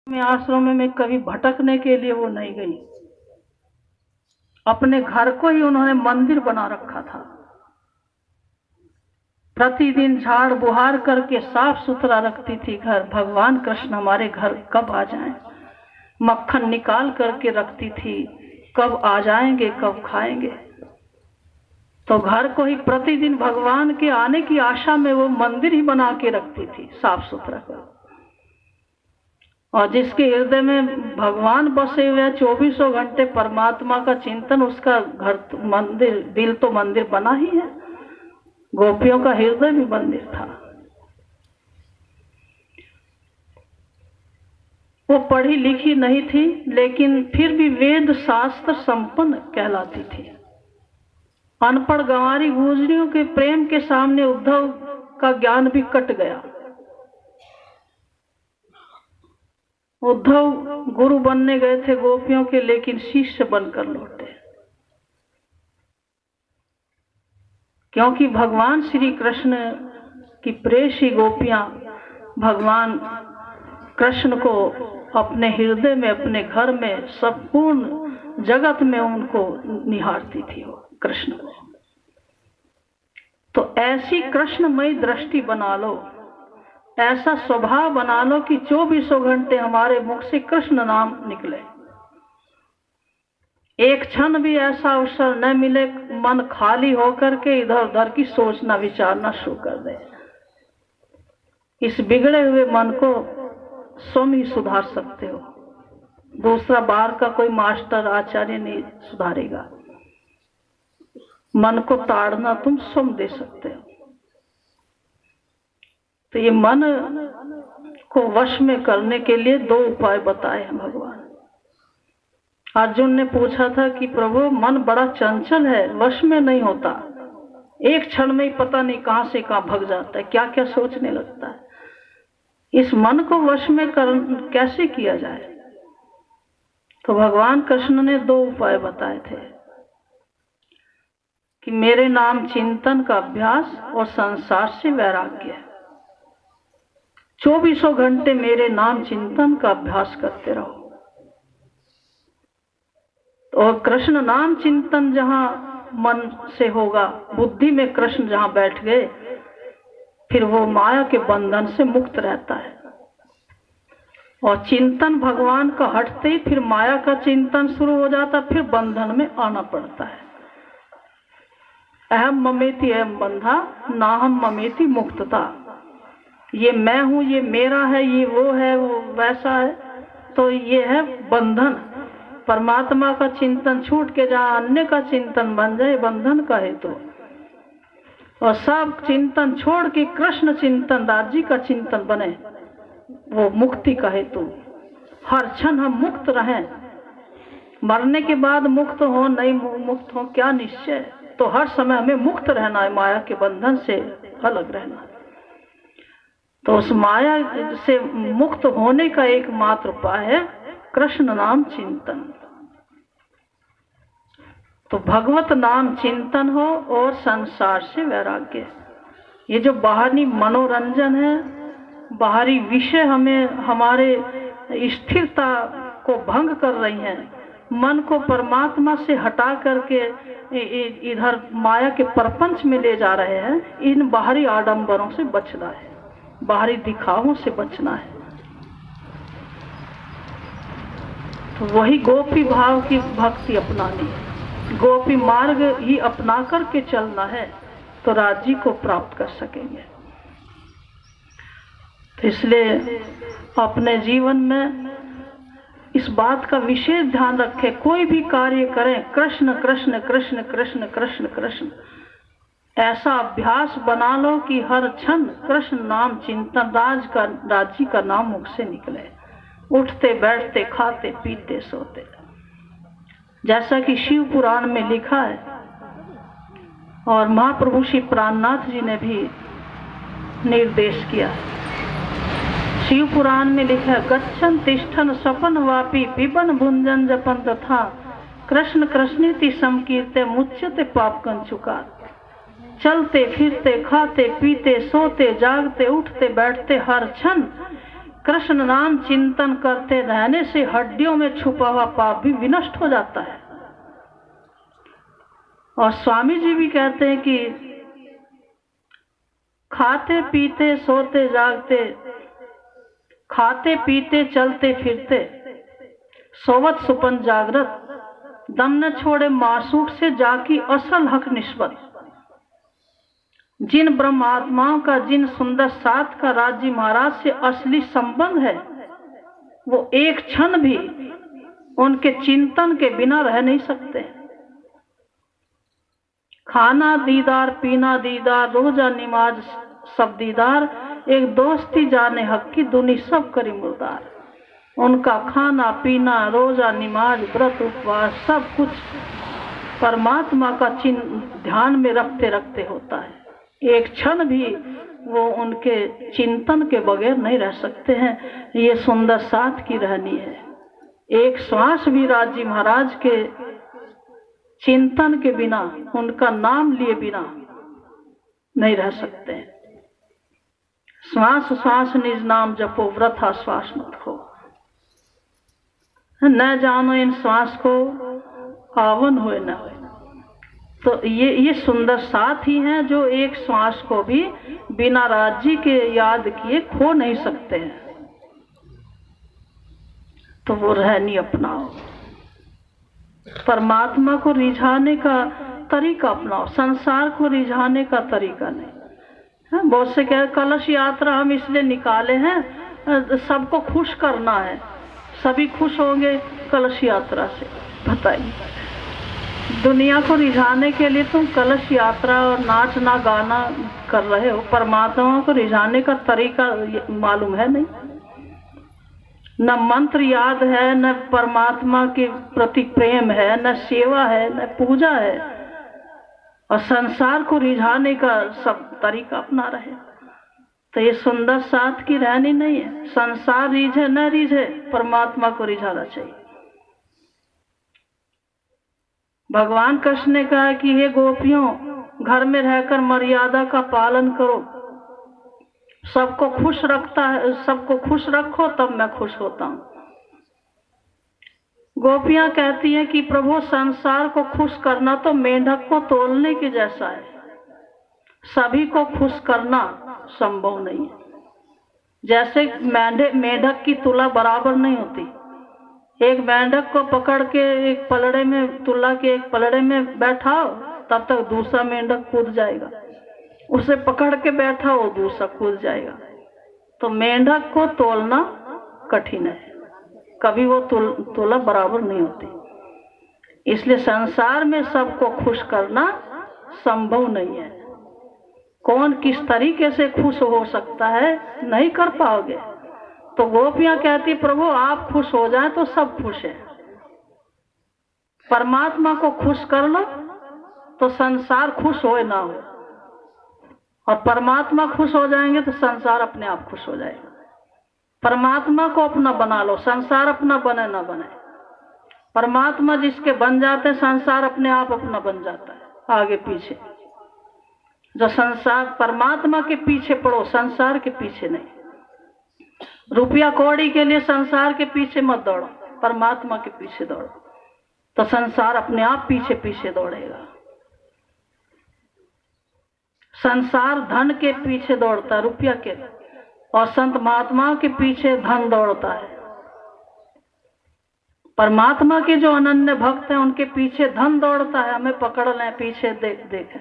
में आश्रम में कभी भटकने के लिए वो नहीं गई। अपने घर को ही उन्होंने मंदिर बना रखा था। प्रतिदिन झाड़ बुहार करके साफ सुथरा रखती थी घर। भगवान कृष्ण हमारे घर कब आ जाएं, मक्खन निकाल करके रखती थी, कब आ जाएंगे, कब खाएंगे। तो घर को ही प्रतिदिन भगवान के आने की आशा में वो मंदिर ही बना के रखती थी, साफ सुथरा कर। और जिसके हृदय में भगवान बसे हुए 24 घंटे परमात्मा का चिंतन, उसका घर मंदिर, दिल तो मंदिर बना ही है। गोपियों का हृदय भी मंदिर था। वो पढ़ी लिखी नहीं थी, लेकिन फिर भी वेद शास्त्र संपन्न कहलाती थी। अनपढ़ गंवारी गुजरियों के प्रेम के सामने उद्धव का ज्ञान भी कट गया। उद्धव गुरु बनने गए थे गोपियों के, लेकिन शिष्य बनकर लौटे, क्योंकि भगवान श्री कृष्ण की प्रेयसी गोपियां भगवान कृष्ण को अपने हृदय में, अपने घर में, संपूर्ण जगत में उनको निहारती थी वो कृष्ण को। तो ऐसी कृष्णमयी दृष्टि बना लो, ऐसा स्वभाव बना लो कि 24 घंटे हमारे मुख से कृष्ण नाम निकले। एक क्षण भी ऐसा अवसर न मिले मन खाली होकर के इधर उधर की सोचना विचारना शुरू कर दे। इस बिगड़े हुए मन को स्वयं ही सुधार सकते हो, दूसरा बाहर का कोई मास्टर आचार्य नहीं सुधारेगा। मन को ताड़ना तुम स्वयं दे सकते हो। तो ये मन को वश में करने के लिए 2 उपाय बताए हैं भगवान। अर्जुन ने पूछा था कि प्रभु मन बड़ा चंचल है, वश में नहीं होता, एक क्षण में ही पता नहीं कहां से कहां भग जाता है, क्या क्या सोचने लगता है। इस मन को वश में कैसे किया जाए? तो भगवान कृष्ण ने 2 उपाय बताए थे कि मेरे नाम चिंतन का अभ्यास और संसार से वैराग्य। 24 घंटे मेरे नाम चिंतन का अभ्यास करते रहो। और कृष्ण नाम चिंतन जहां मन से होगा, बुद्धि में कृष्ण जहां बैठ गए, फिर वो माया के बंधन से मुक्त रहता है। और चिंतन भगवान का हटते ही फिर माया का चिंतन शुरू हो जाता, फिर बंधन में आना पड़ता है। अहम ममेति अहम बंधा, नाहम ममेति मुक्तता। ये मैं हूं, ये मेरा है, ये वो है, वो वैसा है, तो ये है बंधन। परमात्मा का चिंतन छूट के जहां अन्य का चिंतन बन जाए, बंधन का हेतु। और सब चिंतन छोड़ के कृष्ण चिंतन, राज्य का चिंतन बने, वो मुक्ति का हेतु। हर क्षण हम मुक्त रहें। मरने के बाद मुक्त हो नहीं मुक्त हो क्या निश्चय? तो हर समय हमें मुक्त रहना है, माया के बंधन से अलग रहना है। तो उस माया से मुक्त होने का एकमात्र उपाय है कृष्ण नाम चिंतन। तो भगवत नाम चिंतन हो और संसार से वैराग्य। ये जो बाहरी मनोरंजन है, बाहरी विषय हमें हमारे स्थिरता को भंग कर रही हैं, मन को परमात्मा से हटा करके इधर माया के प्रपंच में ले जा रहे हैं। इन बाहरी आडंबरों से बचना है, बाहरी दिखावों से बचना है। तो वही गोपी भाव की भक्ति अपनानी है, गोपी मार्ग ही अपना करके चलना है, तो राज्य को प्राप्त कर सकेंगे। तो इसलिए अपने जीवन में इस बात का विशेष ध्यान रखें, कोई भी कार्य करें कृष्ण कृष्ण कृष्ण कृष्ण कृष्ण कृष्ण। ऐसा अभ्यास बना लो कि हर क्षण कृष्ण नाम चिंतन, राज्य का नाम मुख से निकले, उठते बैठते, खाते पीते सोते। जैसा कि शिव पुराण में लिखा है, और महाप्रभु श्री प्राणनाथ जी ने भी निर्देश किया है। शिव पुराण में लिखा है, गच्छन तिष्ठन सपन वापी पिबन भुंजन जपन तथा कृष्ण कृष्णेति समकीर्ते मुच्यते पाप कंचुकात्। चलते फिरते, खाते पीते, सोते जागते, उठते बैठते, हर क्षण कृष्ण नाम चिंतन करते रहने से हड्डियों में छुपा हुआ पाप भी विनष्ट हो जाता है। और स्वामी जी भी कहते हैं कि खाते पीते सोते जागते, खाते पीते चलते फिरते, सोवत सुपन जागृत, दम न छोड़े मासूक से जाकी असल हक निस्बत। जिन ब्रह्म आत्माओं का जिन सुंदर साथ का राज्य महाराज से असली संबंध है, वो एक क्षण भी उनके चिंतन के बिना रह नहीं सकते। खाना दीदार, पीना दीदार, रोजा नमाज सब दीदार, एक दोस्ती जाने हक की दुनी सब करी मुर्दार। उनका खाना पीना, रोजा नमाज, व्रत उपवास सब कुछ परमात्मा का ध्यान में रखते रखते होता है। एक क्षण भी वो उनके चिंतन के बगैर नहीं रह सकते हैं। ये सुंदर साथ की रहनी है। एक श्वास भी राजी महाराज के चिंतन के बिना, उनका नाम लिए बिना नहीं रह सकते हैं। श्वास श्वास निज नाम जपो, वृथा श्वास मत खो। न जानो इन श्वास को आवन होए न होए। तो ये सुंदर साथ ही हैं जो एक श्वास को भी बिना राज्य के याद किए खो नहीं सकते हैं। तो वो रहनी अपनाओ, परमात्मा को रिझाने का तरीका अपनाओ, संसार को रिझाने का तरीका नहीं। बहुत से कह कलश यात्रा हम इसलिए निकाले हैं, सबको खुश करना है, सभी खुश होंगे कलश यात्रा से। बताइए, दुनिया को रिझाने के लिए तुम कलश यात्रा और नाचना गाना कर रहे हो, परमात्मा को रिझाने का तरीका मालूम है नहीं। न मंत्र याद है, न परमात्मा के प्रति प्रेम है, न सेवा है, न पूजा है, और संसार को रिझाने का सब तरीका अपना रहे। तो ये सुंदर साथ की रहनी नहीं है। संसार रिझे न रिझे, परमात्मा को रिझाना चाहिए। भगवान कृष्ण ने कहा कि हे गोपियों, घर में रहकर मर्यादा का पालन करो, सबको खुश रखता है, सबको खुश रखो तब मैं खुश होता हूँ। गोपियां कहती हैं कि प्रभु संसार को खुश करना तो मेंढक को तोलने के जैसा है, सभी को खुश करना संभव नहीं है। जैसे मेंढक की तुला बराबर नहीं होती। एक मेंढक को पकड़ के एक पलड़े में, तुला के एक पलड़े में बैठाओ, तब तक दूसरा मेंढक कूद जाएगा। उसे पकड़ के बैठाओ, दूसरा कूद जाएगा। तो मेंढक को तोलना कठिन है, कभी वो तुला बराबर नहीं होती। इसलिए संसार में सबको खुश करना संभव नहीं है। कौन किस तरीके से खुश हो सकता है, नहीं कर पाओगे। तो गोपियां कहती प्रभु आप खुश हो जाए तो सब खुश है। परमात्मा को खुश कर लो तो संसार खुश हो ना हो, और परमात्मा खुश हो जाएंगे तो संसार अपने आप खुश हो जाएगा। परमात्मा को अपना बना लो, संसार अपना बने ना बने। परमात्मा जिसके बन जाते हैं, संसार अपने आप अपना बन जाता है, आगे पीछे। जो संसार, परमात्मा के पीछे पड़ो, संसार के पीछे नहीं। रुपया कौड़ी के लिए संसार के पीछे मत दौड़ो, परमात्मा के पीछे दौड़ो, तो संसार अपने आप पीछे पीछे दौड़ेगा। संसार धन के पीछे दौड़ता है, रुपया के, और संत महात्माओं के पीछे धन दौड़ता है। परमात्मा के जो अनन्य भक्त हैं उनके पीछे धन दौड़ता है, हमें पकड़ लें, पीछे देखें,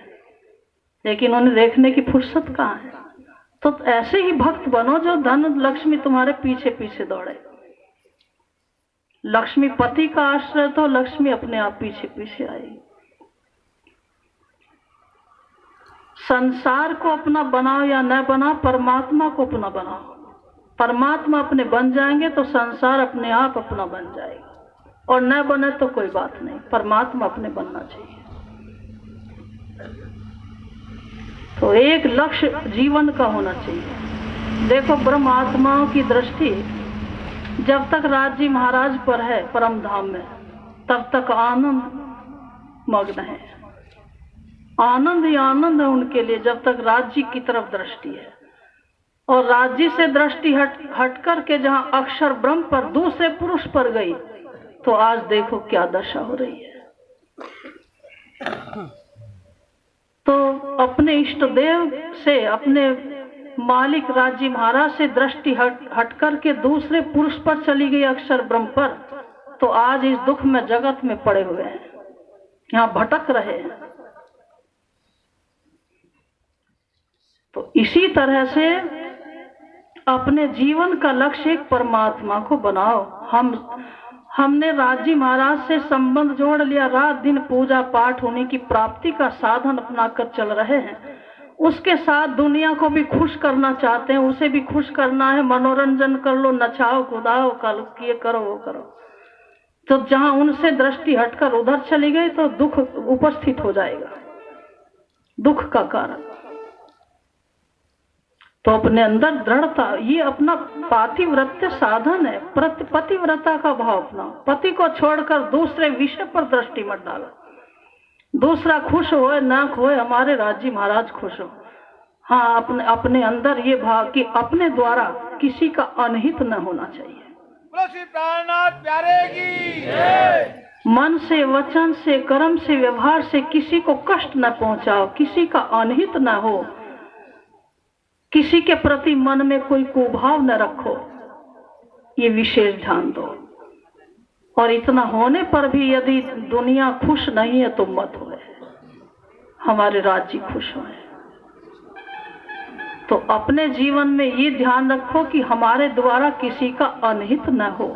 लेकिन उन्हें देखने की फुर्सत कहाँ है। तो ऐसे ही भक्त बनो जो धन लक्ष्मी तुम्हारे पीछे पीछे दौड़े। लक्ष्मी पति का आश्रय तो लक्ष्मी अपने आप पीछे पीछे आएगी। संसार को अपना बनाओ या न बनाओ, परमात्मा को अपना बनाओ। परमात्मा अपने बन जाएंगे तो संसार अपने आप अपना बन जाएगा, और न बने तो कोई बात नहीं, परमात्मा अपने बनना चाहिए। तो एक लक्ष्य जीवन का होना चाहिए। देखो ब्रह्म आत्माओं की दृष्टि जब तक राज्य महाराज पर है परम धाम में, तब तक आनंद मग्न है, आनंद ही आनंद है उनके लिए, जब तक राज्य की तरफ दृष्टि है। और राज्य से दृष्टि हट करके जहां अक्षर ब्रह्म पर दूसरे पुरुष पर गई, तो आज देखो क्या दशा हो रही है। तो अपने इष्ट देव से, अपने मालिक राज्य महाराज से दृष्टि हट करके दूसरे पुरुष पर चली गई, अक्षर ब्रह्म पर, तो आज इस दुख में जगत में पड़े हुए हैं, यहाँ भटक रहे हैं। तो इसी तरह से अपने जीवन का लक्ष्य एक परमात्मा को बनाओ। हमने राज्य महाराज से संबंध जोड़ लिया, रात दिन पूजा पाठ होने की प्राप्ति का साधन अपनाकर चल रहे हैं। उसके साथ दुनिया को भी खुश करना चाहते हैं, उसे भी खुश करना है, मनोरंजन कर लो, नचाओ कुदाओ, कल ये करो वो करो। तो जहां उनसे दृष्टि हटकर उधर चली गई तो दुख उपस्थित हो जाएगा, दुख का कारण। तो अपने अंदर दृढ़ता, ये अपना पातिव्रत्य साधन है, पतिव्रता का भाव अपना। पति को छोड़कर दूसरे विषय पर दृष्टि मत डालो। दूसरा खुश होए ना होए, हमारे राज्य महाराज खुश हो। हाँ, अपने अंदर ये भाव कि अपने द्वारा किसी का अनहित न होना चाहिए। प्राणनाथ प्यारे की मन से, वचन से, कर्म से, व्यवहार से किसी को कष्ट न पहुंचाओ, किसी का अनहित न हो, किसी के प्रति मन में कोई कुभाव न रखो, ये विशेष ध्यान दो। और इतना होने पर भी यदि दुनिया खुश नहीं है तो मत होए, हमारे राज्य खुश होए। तो अपने जीवन में ये ध्यान रखो कि हमारे द्वारा किसी का अनहित न हो,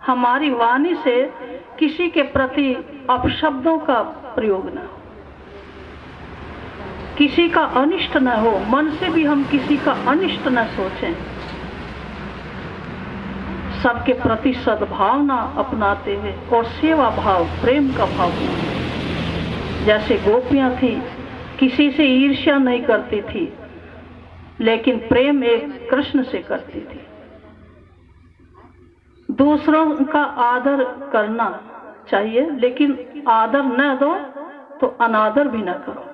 हमारी वाणी से किसी के प्रति अपशब्दों का प्रयोग न हो, किसी का अनिष्ट न हो, मन से भी हम किसी का अनिष्ट न सोचें, सबके प्रति सद्भावना अपनाते हुए और सेवा भाव, प्रेम का भाव। जैसे गोपियां थी, किसी से ईर्ष्या नहीं करती थी, लेकिन प्रेम एक कृष्ण से करती थी। दूसरों का आदर करना चाहिए, लेकिन आदर न दो तो अनादर भी न करो।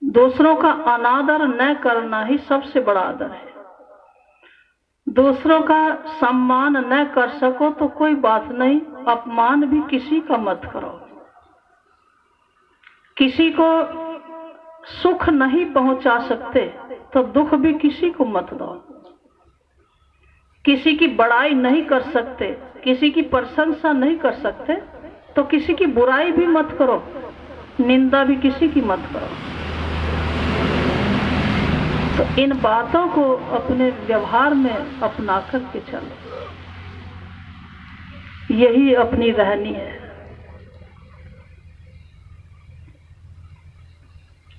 दूसरों का अनादर न करना ही सबसे बड़ा आदर है। दूसरों का सम्मान न कर सको तो कोई बात नहीं, अपमान भी किसी का मत करो। किसी को सुख नहीं पहुंचा सकते तो दुख भी किसी को मत दो। किसी की बड़ाई नहीं कर सकते, किसी की प्रशंसा नहीं कर सकते तो किसी की बुराई भी मत करो, निंदा भी किसी की मत करो। तो इन बातों को अपने व्यवहार में अपना करके चलो, यही अपनी रहनी है।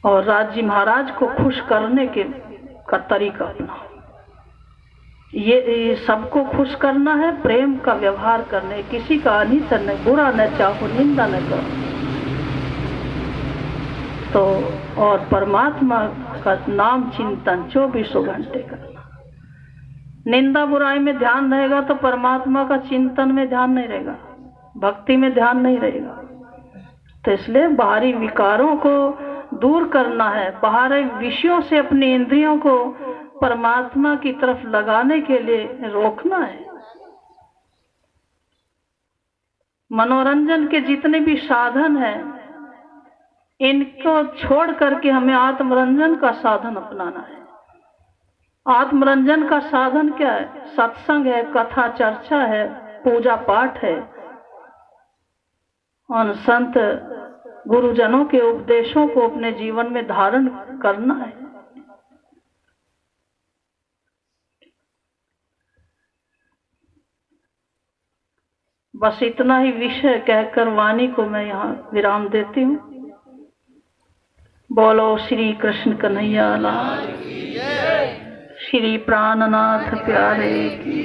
और राज्य महाराज को खुश करने का तरीका अपनाओ। ये सबको खुश करना है, प्रेम का व्यवहार करने, किसी का अनिष्ट न, बुरा न चाहो, निंदा न करो। तो और परमात्मा का नाम चिंतन 24 घंटे करना। निंदा बुराई में ध्यान रहेगा तो परमात्मा का चिंतन में ध्यान नहीं रहेगा, भक्ति में ध्यान नहीं रहेगा। तो इसलिए बाहरी विकारों को दूर करना है, बाहरी विषयों से अपनी इंद्रियों को परमात्मा की तरफ लगाने के लिए रोकना है। मनोरंजन के जितने भी साधन हैं, इनको छोड़ करके हमें आत्मरंजन का साधन अपनाना है। आत्मरंजन का साधन क्या है? सत्संग है, कथा चर्चा है, पूजा पाठ है, और संत गुरुजनों के उपदेशों को अपने जीवन में धारण करना है। बस इतना ही विषय कहकर वाणी को मैं यहाँ विराम देती हूँ। बोलो श्री कृष्ण कन्हैया लाल, श्री प्राणनाथ प्यारे की।